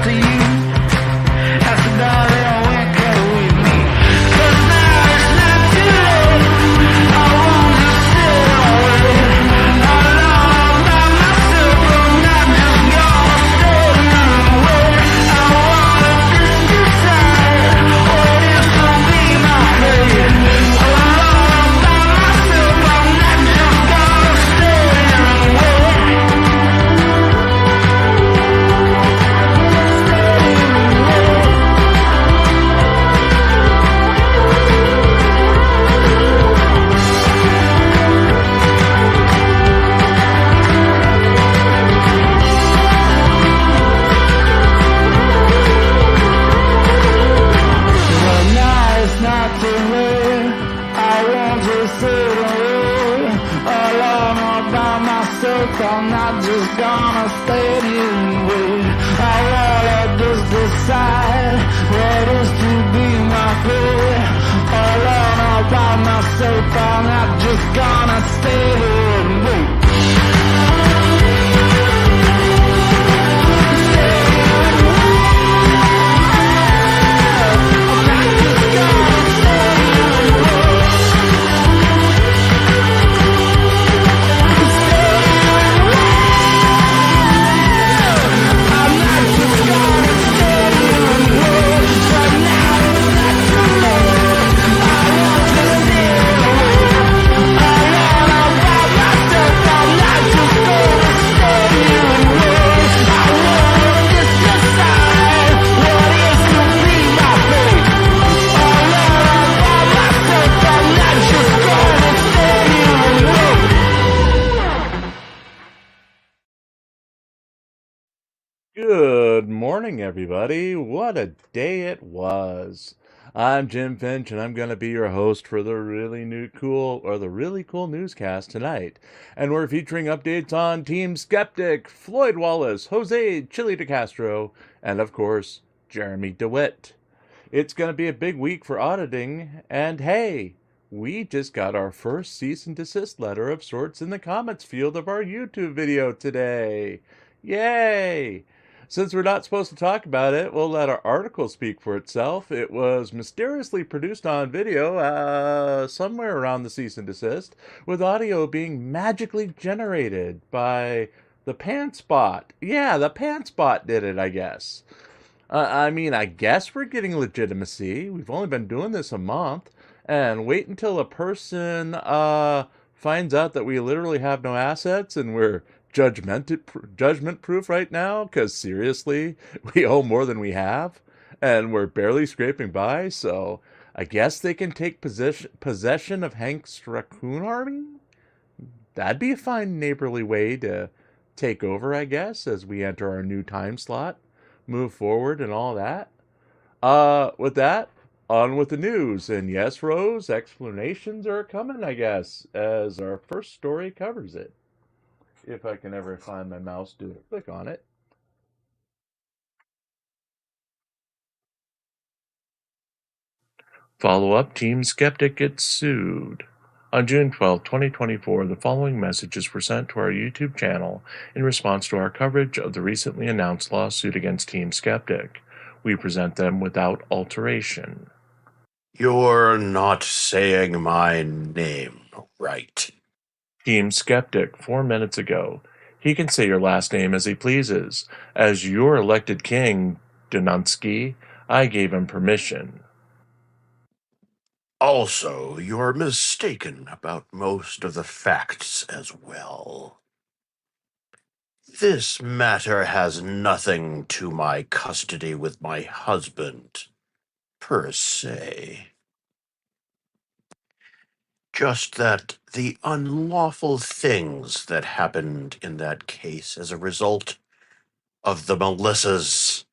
to you. I said, darling, when can we meet? 'Cause now it's not too late. I won't just sit and wait. Alone by myself, I'm not just gonna stay here and wait. I wanna just decide what is to be my fate. Alone by myself, I'm not just gonna stay here and wait. But now it's not too late. I won't just sit away alone all by myself. I'm not just gonna stay here and wait. I wanna just decide what is to be my fate. Alone all by myself. I'm not just gonna stay here and wait. Good morning, everybody. What a day it was. I'm Jim Finch, and I'm going to be your host for the Really Cool Newscast tonight. And we're featuring updates on Team Skeptic, Floyd Wallace, Jose Chili de Castro, and of course, Jeremy DeWitt. It's going to be a big week for auditing, and hey, we just got our first cease and desist letter of sorts in the comments field of our YouTube video today. Yay! Since we're not supposed to talk about it, we'll let our article speak for itself. It was mysteriously produced on video somewhere around the cease and desist, with audio being magically generated by the Pantspot. Yeah, the Pantspot did it, I guess. I guess we're getting legitimacy. We've only been doing this a month. And wait until a person finds out that we literally have no assets and we're judgment proof right now, because seriously, we owe more than we have and we're barely scraping by. So I guess they can take possession of Hank's raccoon army. That'd be a fine neighborly way to take over, I guess, as we enter our new time slot, move forward and all that. With that, on with the news. And yes, Rose, explanations are coming, I guess, as our first story covers it. If I can ever find my mouse to click on it. Follow-up, Team Skeptic gets sued. On June 12, 2024, the following messages were sent to our YouTube channel in response to our coverage of the recently announced lawsuit against Team Skeptic. We present them without alteration. You're not saying my name right. Team Skeptic, 4 minutes ago. He can say your last name as he pleases. As your elected king, Dunansky, I gave him permission. Also, you're mistaken about most of the facts as well. This matter has nothing to my custody with my husband, per se. Just that the unlawful things that happened in that case as a result of the Melissa's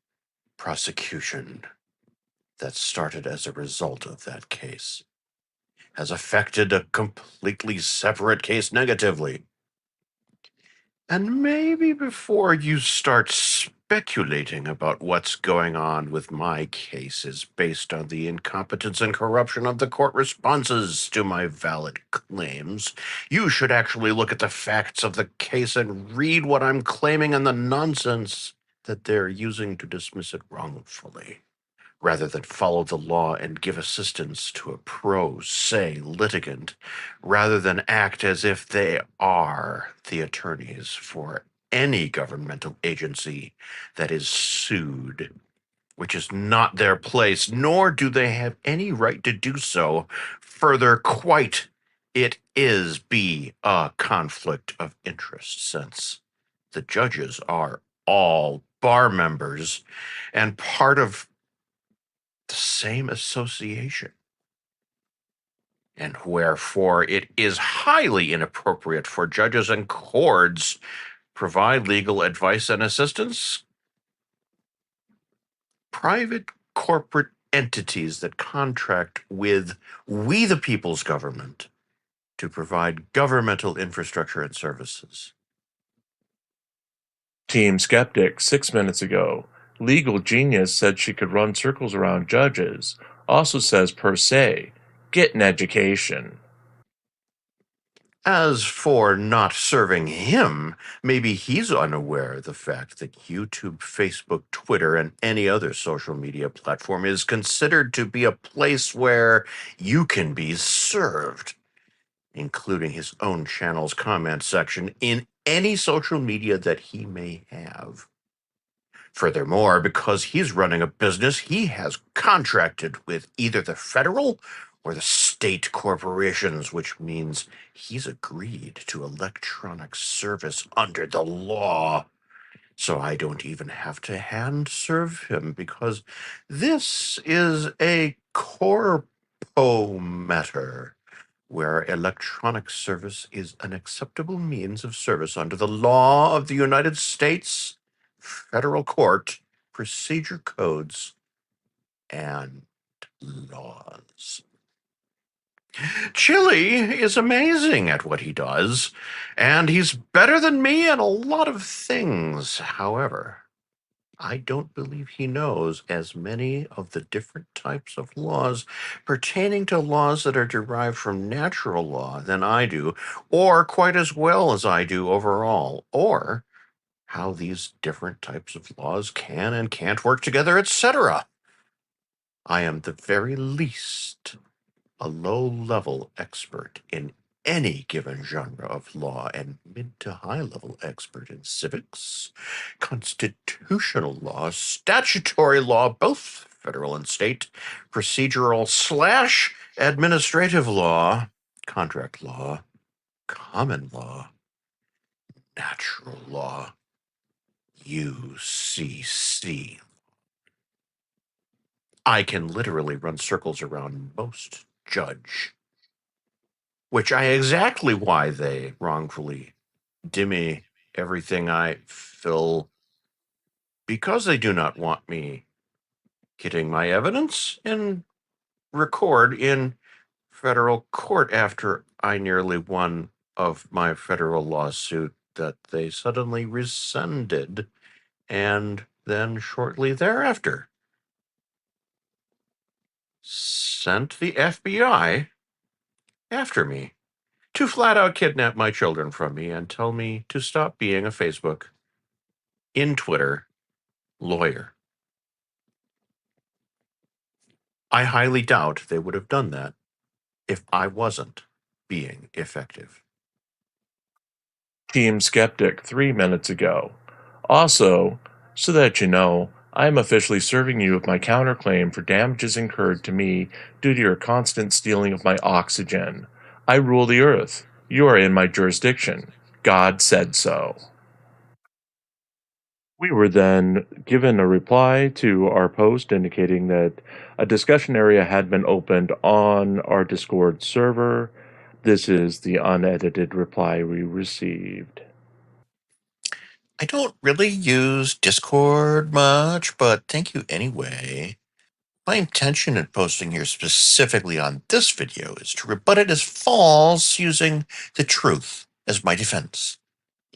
prosecution that started as a result of that case has affected a completely separate case negatively. And maybe before you start speculating about what's going on with my cases based on the incompetence and corruption of the court responses to my valid claims, you should actually look at the facts of the case and read what I'm claiming and the nonsense that they're using to dismiss it wrongfully, rather than follow the law and give assistance to a pro se litigant, rather than act as if they are the attorneys for any governmental agency that is sued, which is not their place, nor do they have any right to do so. Further, quite, it is be a conflict of interest, since the judges are all bar members and part of the same association, and wherefore it is highly inappropriate for judges and courts provide legal advice and assistance. Private corporate entities that contract with we the people's government to provide governmental infrastructure and services. Team Skeptic 6 minutes ago. Legal Genius said she could run circles around judges. Also says per se, get an education. As for not serving him, maybe he's unaware of the fact that YouTube, Facebook, Twitter, and any other social media platform is considered to be a place where you can be served, including his own channel's comment section in any social media that he may have. Furthermore, because he's running a business, he has contracted with either the federal or the state corporations, which means he's agreed to electronic service under the law. So I don't even have to hand serve him, because this is a corpo matter where electronic service is an acceptable means of service under the law of the United States, federal court, procedure codes, and laws. Chili is amazing at what he does, and he's better than me at a lot of things. However, I don't believe he knows as many of the different types of laws pertaining to laws that are derived from natural law than I do, or quite as well as I do overall, or how these different types of laws can and can't work together, etc. I am the very least a low-level expert in any given genre of law, and mid to high-level expert in civics, constitutional law, statutory law, both federal and state, procedural / administrative law, contract law, common law, natural law, UCC. I can literally run circles around most judge, which I exactly why they wrongfully dimmy everything I fill, because they do not want me getting my evidence and record in federal court after I nearly won of my federal lawsuit that they suddenly rescinded, and then shortly thereafter sent the FBI after me to flat out kidnap my children from me and tell me to stop being a Facebook, in Twitter, lawyer. I highly doubt they would have done that if I wasn't being effective. Team Skeptic 3 minutes ago. Also, so that you know, I am officially serving you with my counterclaim for damages incurred to me due to your constant stealing of my oxygen. I rule the earth. You are in my jurisdiction. God said so. We were then given a reply to our post indicating that a discussion area had been opened on our Discord server. This is the unedited reply we received. I don't really use Discord much, but thank you anyway. My intention in posting here specifically on this video is to rebut it as false using the truth as my defense.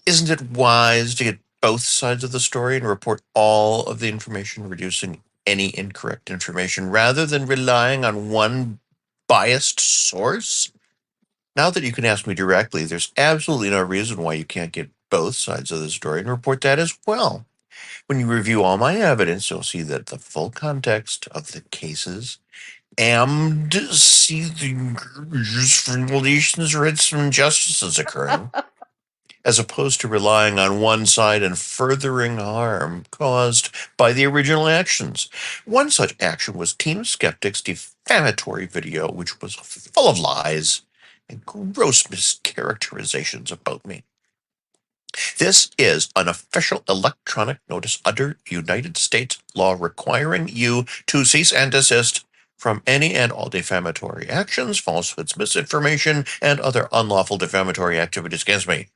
Isn't it wise to get both sides of the story and report all of the information, reducing any incorrect information, rather than relying on one biased source? Now that you can ask me directly, there's absolutely no reason why you can't get both sides of the story and report that as well. When you review all my evidence, you'll see that the full context of the cases and see the violations, rights, and injustices occurring, as opposed to relying on one side and furthering harm caused by the original actions. One such action was Team Skeptic's defamatory video, which was full of lies and gross mischaracterizations about me. This is an official electronic notice under United States law requiring you to cease and desist from any and all defamatory actions, falsehoods, misinformation, and other unlawful defamatory activities against me.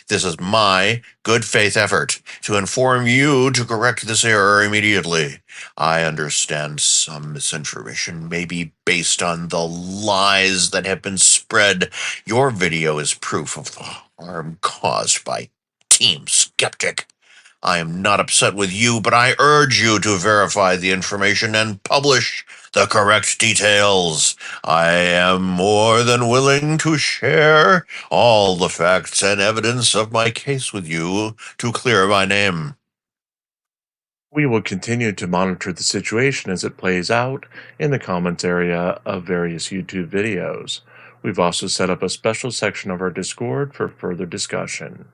This is my good faith effort to inform you to correct this error immediately. I understand some misinformation may be based on the lies that have been spread. Your video is proof of the harm caused by Team Skeptic. I am not upset with you, but I urge you to verify the information and publish the correct details. I am more than willing to share all the facts and evidence of my case with you to clear my name. We will continue to monitor the situation as it plays out in the comments area of various YouTube videos. We've also set up a special section of our Discord for further discussion.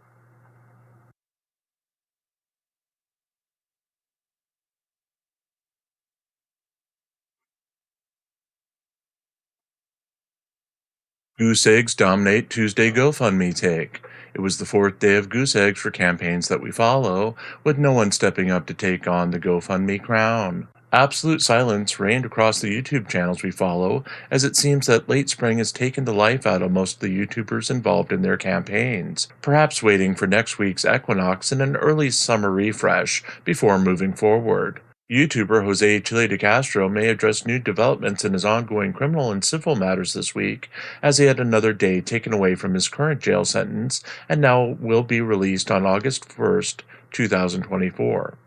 Goose eggs dominate Tuesday GoFundMe take. It was the fourth day of goose eggs for campaigns that we follow, with no one stepping up to take on the GoFundMe crown. Absolute silence reigned across the YouTube channels we follow, as it seems that late spring has taken the life out of most of the YouTubers involved in their campaigns, perhaps waiting for next week's equinox and an early summer refresh before moving forward. YouTuber Jose Chile de Castro may address new developments in his ongoing criminal and civil matters this week, as he had another day taken away from his current jail sentence and now will be released on August 1st, 2024.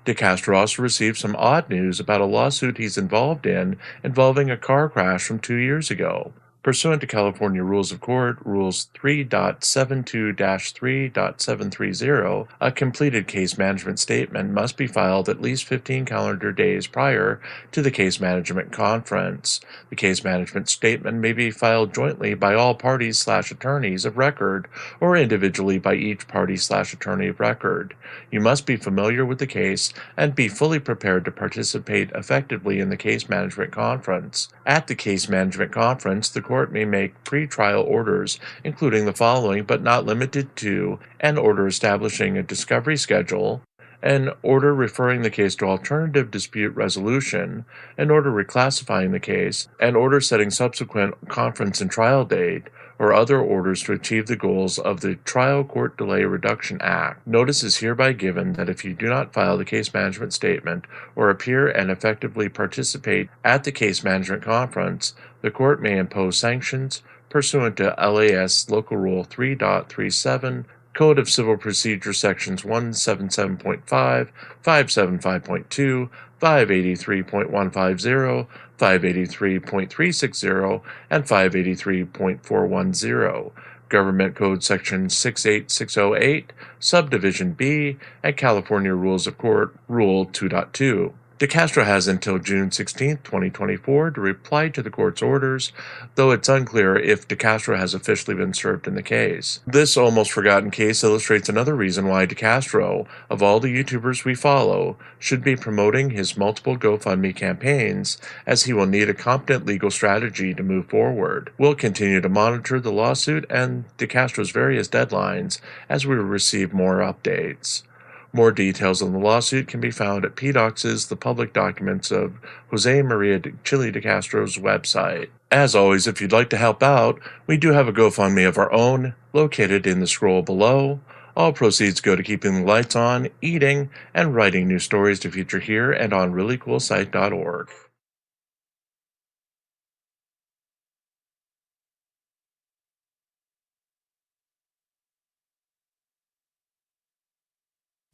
De Castro also received some odd news about a lawsuit he's involved in involving a car crash from 2 years ago. Pursuant to California Rules of Court, Rules 3.72-3.730, a completed case management statement must be filed at least 15 calendar days prior to the case management conference. The case management statement may be filed jointly by all parties/attorneys of record or individually by each party/attorney of record. You must be familiar with the case and be fully prepared to participate effectively in the case management conference. At the case management conference, the court may make pre-trial orders, including the following but not limited to: an order establishing a discovery schedule, an order referring the case to alternative dispute resolution, an order reclassifying the case, an order setting subsequent conference and trial date, or other orders to achieve the goals of the Trial Court Delay Reduction Act. Notice is hereby given that if you do not file the case management statement or appear and effectively participate at the case management conference, the court may impose sanctions pursuant to LAS Local Rule 3.37, Code of Civil Procedure Sections 177.5, 575.2, 583.150, 583.360, and 583.410, Government Code Section 68608, Subdivision B, and California Rules of Court Rule 2.2. De Castro has until June 16, 2024 to reply to the court's orders, though it's unclear if De Castro has officially been served in the case. This almost forgotten case illustrates another reason why De Castro, of all the YouTubers we follow, should be promoting his multiple GoFundMe campaigns, as he will need a competent legal strategy to move forward. We'll continue to monitor the lawsuit and De Castro's various deadlines as we receive more updates. More details on the lawsuit can be found at PDocs's The Public Documents of Jose Maria Chile de Castro's website. As always, if you'd like to help out, we do have a GoFundMe of our own, located in the scroll below. All proceeds go to keeping the lights on, eating, and writing new stories to feature here and on ReallyCoolSite.org.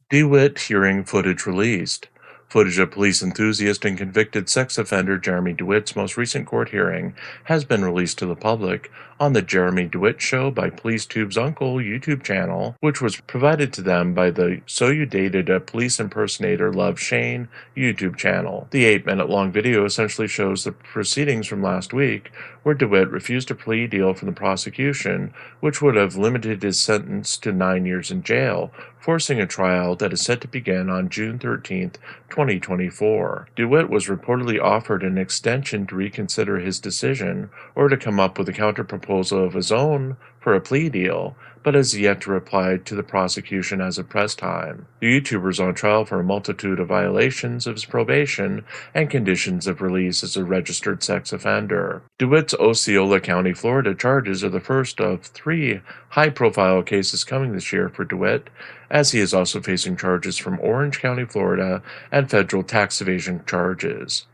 DeWitt hearing footage released. Footage of police enthusiast and convicted sex offender Jeremy DeWitt's most recent court hearing has been released to the public on the Jeremy DeWitt Show by PoliceTube's Uncle YouTube channel, which was provided to them by the So You Dated a Police Impersonator Love Shane YouTube channel. The 8-minute-long video essentially shows the proceedings from last week, where DeWitt refused a plea deal from the prosecution, which would have limited his sentence to 9 years in jail, forcing a trial that is set to begin on June 13, 2024. DeWitt was reportedly offered an extension to reconsider his decision or to come up with a counterproposal of his own for a plea deal, but has yet to reply to the prosecution as of press time. The YouTuber is on trial for a multitude of violations of his probation and conditions of release as a registered sex offender. DeWitt's Osceola County, Florida charges are the first of 3 high-profile cases coming this year for DeWitt, as he is also facing charges from Orange County, Florida, and federal tax evasion charges.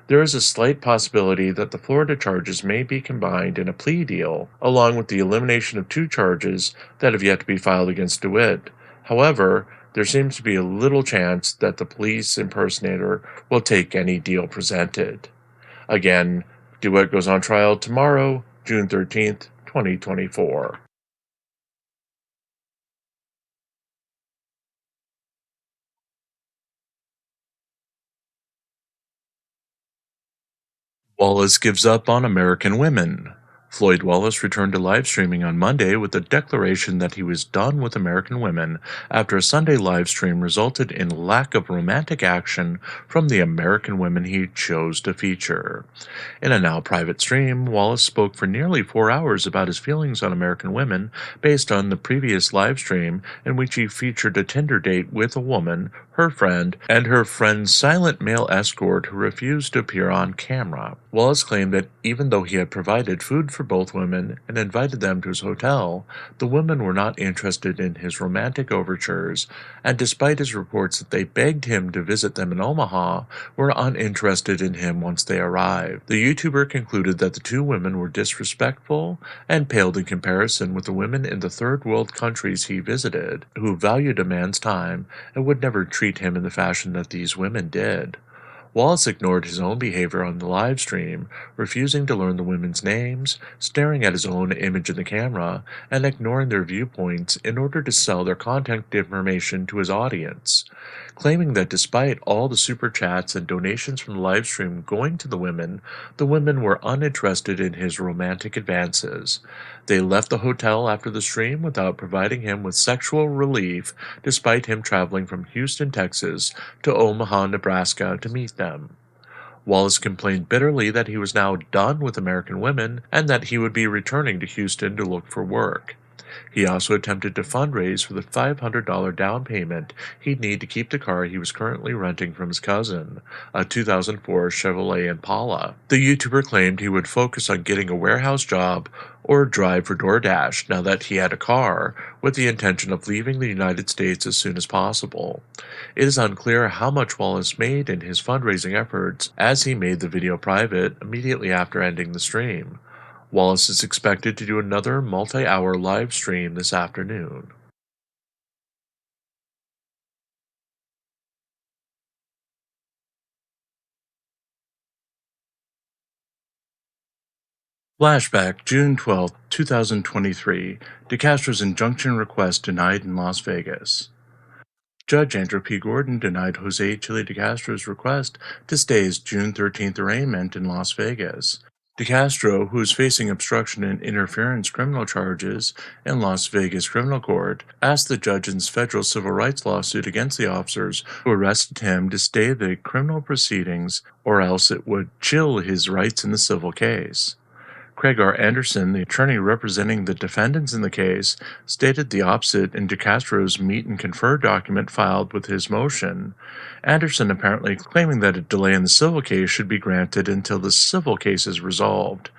There is a slight possibility that the Florida charges may be combined in a plea deal, along with the elimination of 2 charges that have yet to be filed against DeWitt. However, there seems to be a little chance that the police impersonator will take any deal presented. Again, DeWitt goes on trial tomorrow, June 13th, 2024. Wallace gives up on American women. Floyd Wallace returned to live streaming on Monday with a declaration that he was done with American women after a Sunday live stream resulted in lack of romantic action from the American women he chose to feature. In a now private stream, Wallace spoke for nearly 4 hours about his feelings on American women based on the previous live stream in which he featured a Tinder date with a woman, her friend, and her friend's silent male escort who refused to appear on camera. Wallace claimed that even though he had provided food for both women and invited them to his hotel, the women were not interested in his romantic overtures, and despite his reports that they begged him to visit them in Omaha, were uninterested in him once they arrived. The YouTuber concluded that the 2 women were disrespectful and paled in comparison with the women in the third world countries he visited, who valued a man's time and would never treat him in the fashion that these women did. Wallace ignored his own behavior on the live stream, refusing to learn the women's names, staring at his own image in the camera, and ignoring their viewpoints in order to sell their content information to his audience, claiming that despite all the super chats and donations from the live stream going to the women were uninterested in his romantic advances. They left the hotel after the stream without providing him with sexual relief, despite him traveling from Houston, Texas to Omaha, Nebraska to meet them. Wallace complained bitterly that he was now done with American women and that he would be returning to Houston to look for work. He also attempted to fundraise for the $500 down payment he'd need to keep the car he was currently renting from his cousin, a 2004 Chevrolet Impala. The YouTuber claimed he would focus on getting a warehouse job or drive for DoorDash now that he had a car, with the intention of leaving the United States as soon as possible. It is unclear how much Wallace made in his fundraising efforts, as he made the video private immediately after ending the stream. Wallace is expected to do another multi-hour live stream this afternoon. Flashback, June 12, 2023. DeCastro's injunction request denied in Las Vegas. Judge Andrew P. Gordon denied Jose Chile DeCastro's request to stay his June 13th arraignment in Las Vegas. DeCastro, who is facing obstruction and interference criminal charges in Las Vegas criminal court, asked the judge in his federal civil rights lawsuit against the officers who arrested him to stay the criminal proceedings, or else it would chill his rights in the civil case. Craig R. Anderson, the attorney representing the defendants in the case, stated the opposite in DeCastro's meet and confer document filed with his motion. Anderson apparently claiming that a delay in the civil case should be granted until the civil case is resolved.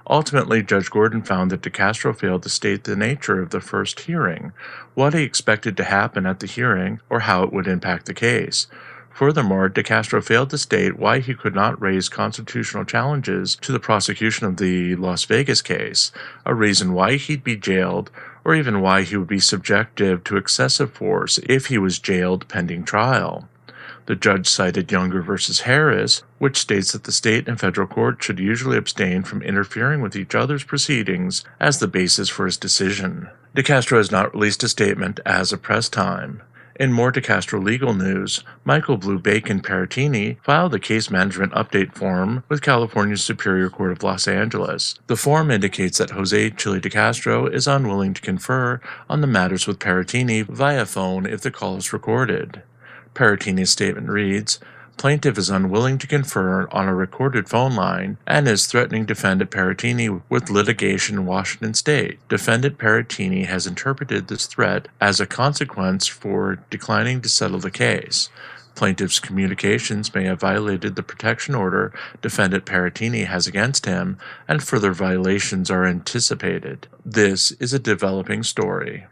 Ultimately, Judge Gordon found that DeCastro failed to state the nature of the first hearing, what he expected to happen at the hearing, or how it would impact the case. Furthermore, DeCastro failed to state why he could not raise constitutional challenges to the prosecution of the Las Vegas case, a reason why he'd be jailed, or even why he would be subjected to excessive force if he was jailed pending trial. The judge cited Younger versus Harris, which states that the state and federal court should usually abstain from interfering with each other's proceedings as the basis for his decision. DeCastro has not released a statement as of press time. In more DeCastro legal news, Michael Blue Bacon Paratini filed a case management update form with California's Superior Court of Los Angeles. The form indicates that Jose Chili DeCastro is unwilling to confer on the matters with Paratini via phone if the call is recorded. Paratini's statement reads, "Plaintiff is unwilling to confer on a recorded phone line and is threatening Defendant Paratini with litigation in Washington State. Defendant Paratini has interpreted this threat as a consequence for declining to settle the case. Plaintiff's communications may have violated the protection order Defendant Paratini has against him, and further violations are anticipated. This is a developing story."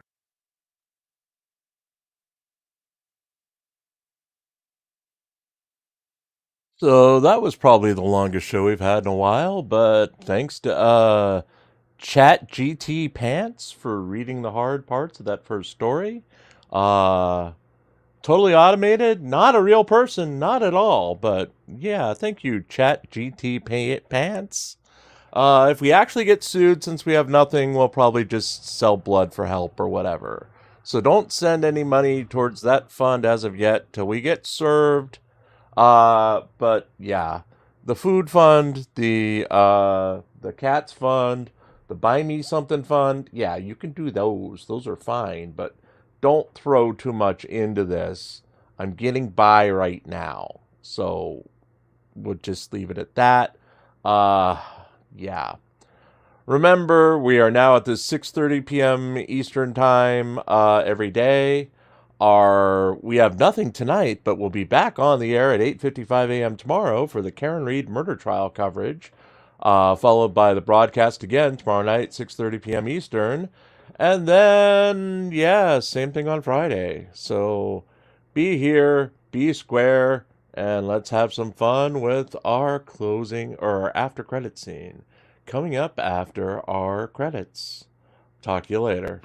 So that was probably the longest show we've had in a while, but thanks to Chat GT Pants for reading the hard parts of that first story. Totally automated, not a real person, not at all, but yeah, thank you, Chat GT Pants. If we actually get sued, since we have nothing, we'll probably just sell blood for help or whatever. So don't send any money towards that fund as of yet till we get served. But yeah, the food fund, the cats fund, the buy me something fund, yeah, you can do those. Those are fine, but don't throw too much into this. I'm getting by right now, so we'll just leave it at that. Yeah. Remember, we are now at the 6:30 p.m. Eastern time every day. We have nothing tonight, but we'll be back on the air at 8:55 a.m. tomorrow for the Karen Reed murder trial coverage, followed by the broadcast again tomorrow night, 6:30 p.m. Eastern. And then, yeah, same thing on Friday. So be here, be square, and let's have some fun with our closing or our after credit scene coming up after our credits. Talk to you later.